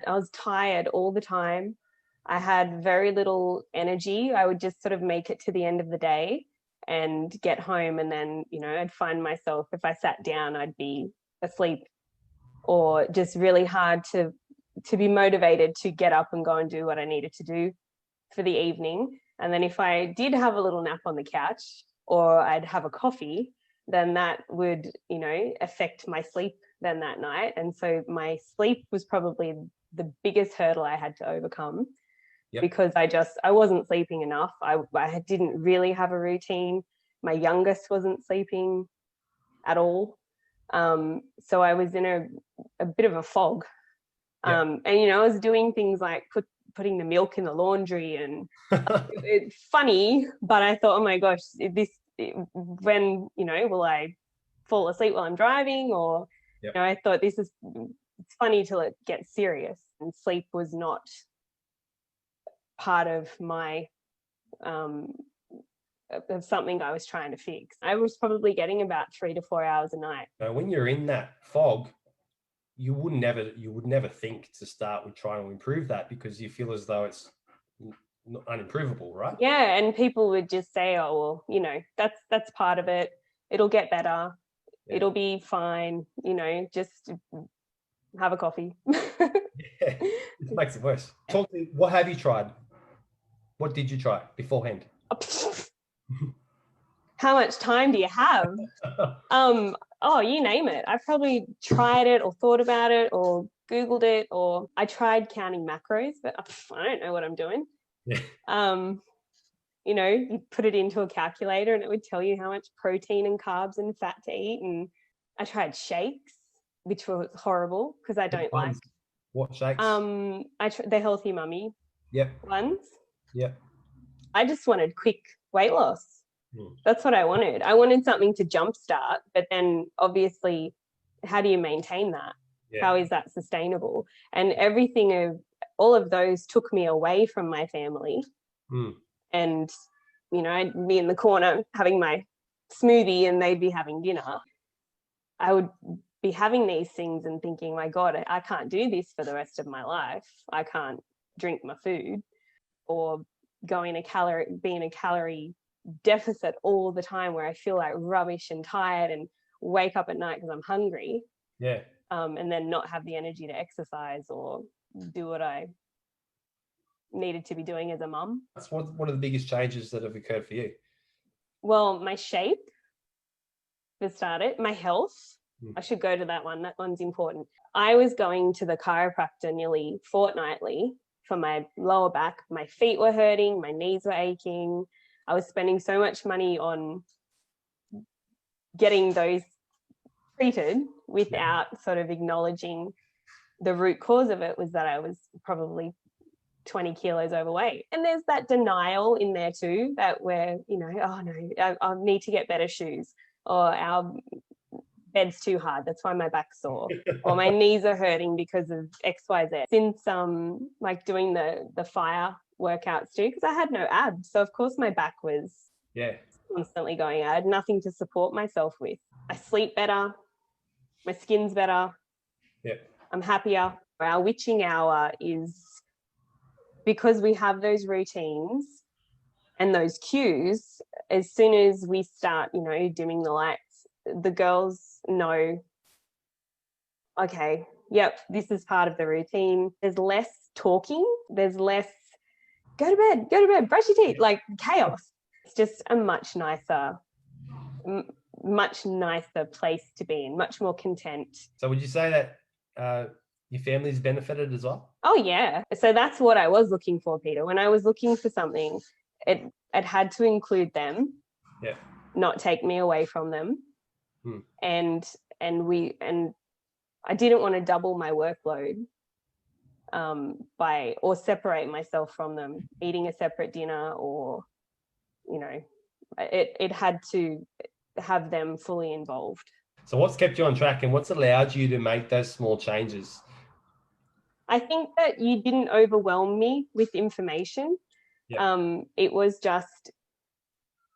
I was tired all the time. I had very little energy. I would just sort of make it to the end of the day and get home, and then, I'd find myself, if I sat down, I'd be asleep, or just really hard to be motivated to get up and go and do what I needed to do for the evening. And then if I did have a little nap on the couch, or I'd have a coffee, then that would, affect my sleep then that night. And so my sleep was probably the biggest hurdle I had to overcome. Yep. Because I wasn't sleeping enough. I didn't really have a routine. My youngest wasn't sleeping at all. So I was in a bit of a fog. Yep. And, I was doing things like putting the milk in the laundry, and it's funny, but I thought, oh my gosh, when, will I fall asleep while I'm driving? Or, yep. I thought it's funny till it gets serious. And sleep was not part of my of something I was trying to fix. I was probably getting about 3 to 4 hours a night. Now, when you're in that fog, you would never think to start with trying to improve that, because you feel as though it's unimprovable, right? Yeah, and people would just say, oh, well, that's part of it. It'll get better. Yeah. It'll be fine. Just have a coffee. Yeah, it makes it worse. Talk to me, what have you tried? What did you try beforehand? How much time do you have? Oh, you name it. I probably tried it or thought about it or Googled it, or I tried counting macros, but I don't know what I'm doing. Yeah. You put it into a calculator and it would tell you how much protein and carbs and fat to eat. And I tried shakes, which was horrible because I don't like. What shakes? The Healthy Mummy. Yep. Ones. Yep. I just wanted quick weight loss. That's what I wanted. I wanted something to jumpstart, but then obviously, how do you maintain that? Yeah. How is that sustainable? And all of those took me away from my family. And, I'd be in the corner having my smoothie and they'd be having dinner. I would be having these things and thinking, my God, I can't do this for the rest of my life. I can't drink my food or be in a calorie deficit all the time where I feel like rubbish and tired and wake up at night because I'm hungry. Yeah. And then not have the energy to exercise or do what I needed to be doing as a mum. That's one of the biggest changes that have occurred for you. Well, my shape for started, my health. I should go to that one. That one's important. I was going to the chiropractor nearly fortnightly for my lower back. My feet were hurting, my knees were aching. I was spending so much money on getting those treated without sort of acknowledging the root cause of it was that I was probably 20 kilos overweight. And there's that denial in there too, that we're, oh no, I need to get better shoes, or our bed's too hard, that's why my back's sore, or my knees are hurting because of XYZ. Since like doing the fire workouts too, because I had no abs, so of course my back was constantly going. I had nothing to support myself with. I sleep better, my skin's better, I'm happier. Our witching hour is, because we have those routines and those cues, as soon as we start dimming the lights, the girls know, okay, yep, this is part of the routine. There's less talking, there's less go to bed, brush your teeth, like chaos. It's just a much nicer place to be in, much more content. So would you say that your family's benefited as well? Oh yeah. So that's what I was looking for, Peter. When I was looking for something, it had to include them, not take me away from them. And I didn't want to double my workload or separate myself from them, eating a separate dinner, or it had to have them fully involved. So what's kept you on track, and what's allowed you to make those small changes? I think that you didn't overwhelm me with information. It was just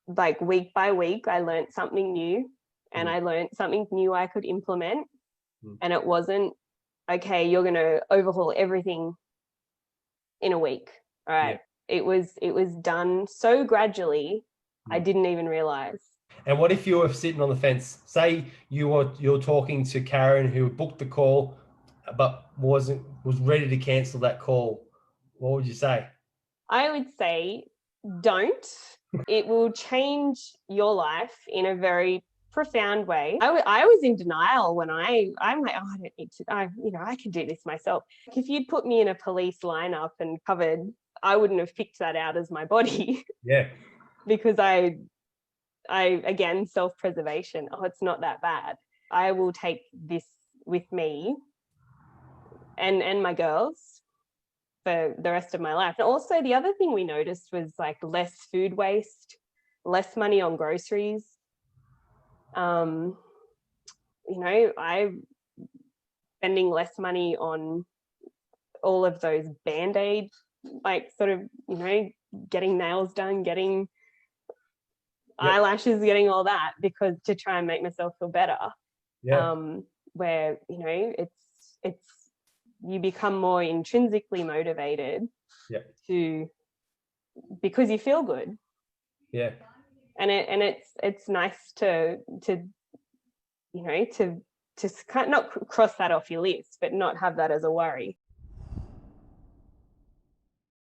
like week by week, I learned something new, and I learned something new I could implement. And it wasn't okay, you're going to overhaul everything in a week. All right. Yeah. It was done so gradually, I Mm. didn't even realize. And what if you were sitting on the fence? Say you're talking to Karyn, who booked the call, but was ready to cancel that call. What would you say? I would say don't. It will change your life in a very profound way. I was in denial when I'm like, oh, I don't need to, I can do this myself. If you'd put me in a police lineup and covered, I wouldn't have picked that out as my body. Yeah. Because I again, self-preservation. Oh, it's not that bad. I will take this with me and my girls for the rest of my life. And also the other thing we noticed was like less food waste, less money on groceries. I'm spending less money on all of those Band-Aid, like sort of, getting nails done, getting eyelashes, getting all that, because to try and make myself feel better. Yeah. Where, it's you become more intrinsically motivated to, because you feel good. Yeah. And it's nice to kind of not cross that off your list, but not have that as a worry.